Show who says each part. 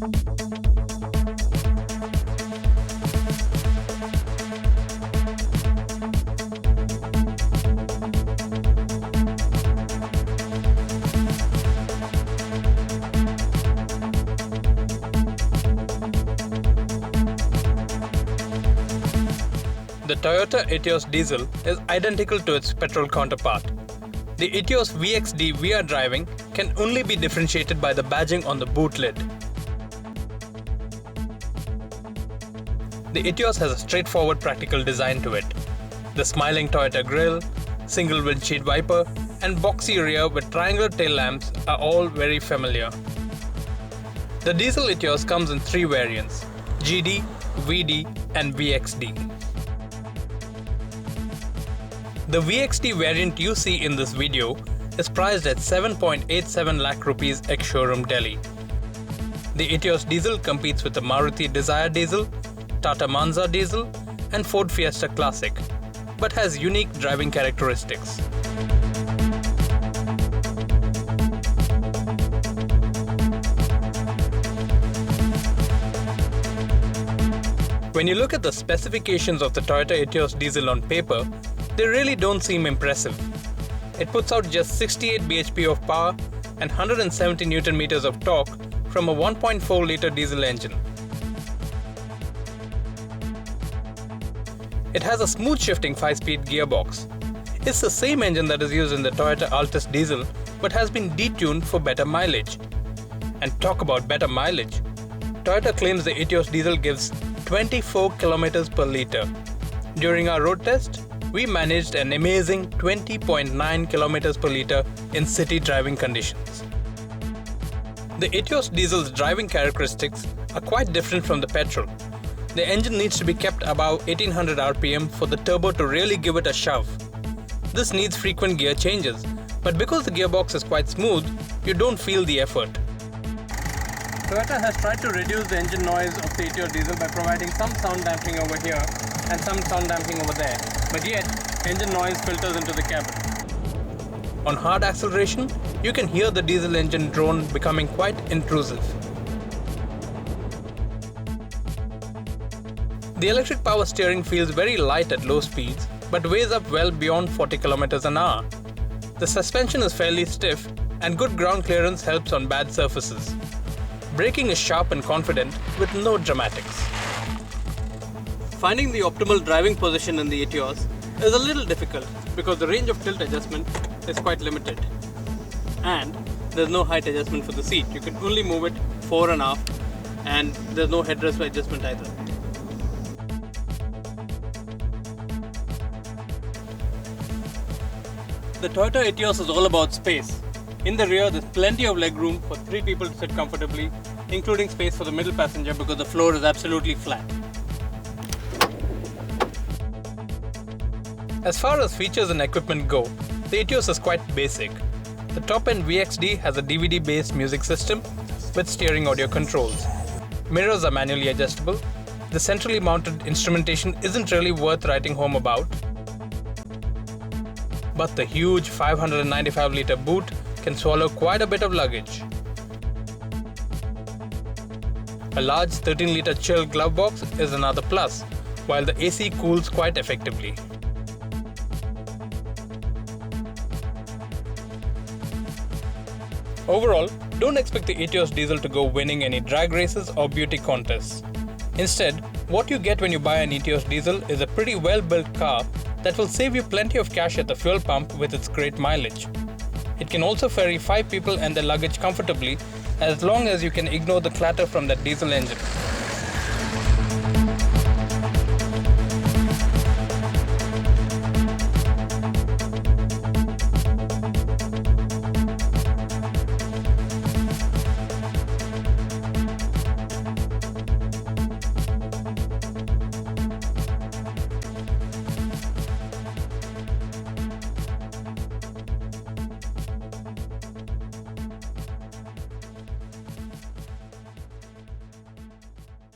Speaker 1: The Toyota Etios diesel is identical to its petrol counterpart. The Etios VXD we are driving can only be differentiated by the badging on the boot lid. The Etios has a straightforward practical design to it. The smiling Toyota grille, single windshield wiper and boxy rear with triangular tail lamps are all very familiar. The diesel Etios comes in 3 variants: GD, VD and VXD. The VXD variant you see in this video is priced at 7.87 lakh rupees ex-showroom Delhi. The Etios diesel competes with the Maruti Dzire diesel, Tata Manza diesel and Ford Fiesta Classic, but has unique driving characteristics. When you look at the specifications of the Toyota Etios diesel on paper, they really don't seem impressive. It puts out just 68 bhp of power and 170 Nm of torque from a 1.4-litre diesel engine. It has a smooth shifting 5-speed gearbox. It's the same engine that is used in the Toyota Altis diesel but has been detuned for better mileage. And talk about better mileage. Toyota claims the Etios diesel gives 24 km per litre. During our road test, we managed an amazing 20.9 km per litre in city driving conditions. The Etios diesel's driving characteristics are quite different from the petrol. The engine needs to be kept above 1800 RPM for the turbo to really give it a shove. This needs frequent gear changes, but because the gearbox is quite smooth, you don't feel the effort. Toyota has tried to reduce the engine noise of the Etios diesel by providing some sound damping over here and some sound damping over there, but yet engine noise filters into the cabin. On hard acceleration, you can hear the diesel engine drone becoming quite intrusive. The electric power steering feels very light at low speeds, but weighs up well beyond 40 km an hour. The suspension is fairly stiff and good ground clearance helps on bad surfaces. Braking is sharp and confident with no dramatics. Finding the optimal driving position in the Etios is a little difficult because the range of tilt adjustment is quite limited. And there's no height adjustment for the seat. You can only move it fore and aft, and there's no headrest adjustment either. The Toyota Etios is all about space. In the rear, there's plenty of legroom for 3 people to sit comfortably, including space for the middle passenger because the floor is absolutely flat. As far as features and equipment go, the Etios is quite basic. The top-end VXD has a DVD-based music system with steering audio controls. Mirrors are manually adjustable. The centrally mounted instrumentation isn't really worth writing home about. But the huge 595-litre boot can swallow quite a bit of luggage. A large 13-litre chill glove box is another plus, while the AC cools quite effectively. Overall, don't expect the Etios diesel to go winning any drag races or beauty contests. Instead, what you get when you buy an Etios diesel is a pretty well-built car that will save you plenty of cash at the fuel pump with its great mileage. It can also ferry 5 people and their luggage comfortably as long as you can ignore the clatter from that diesel engine.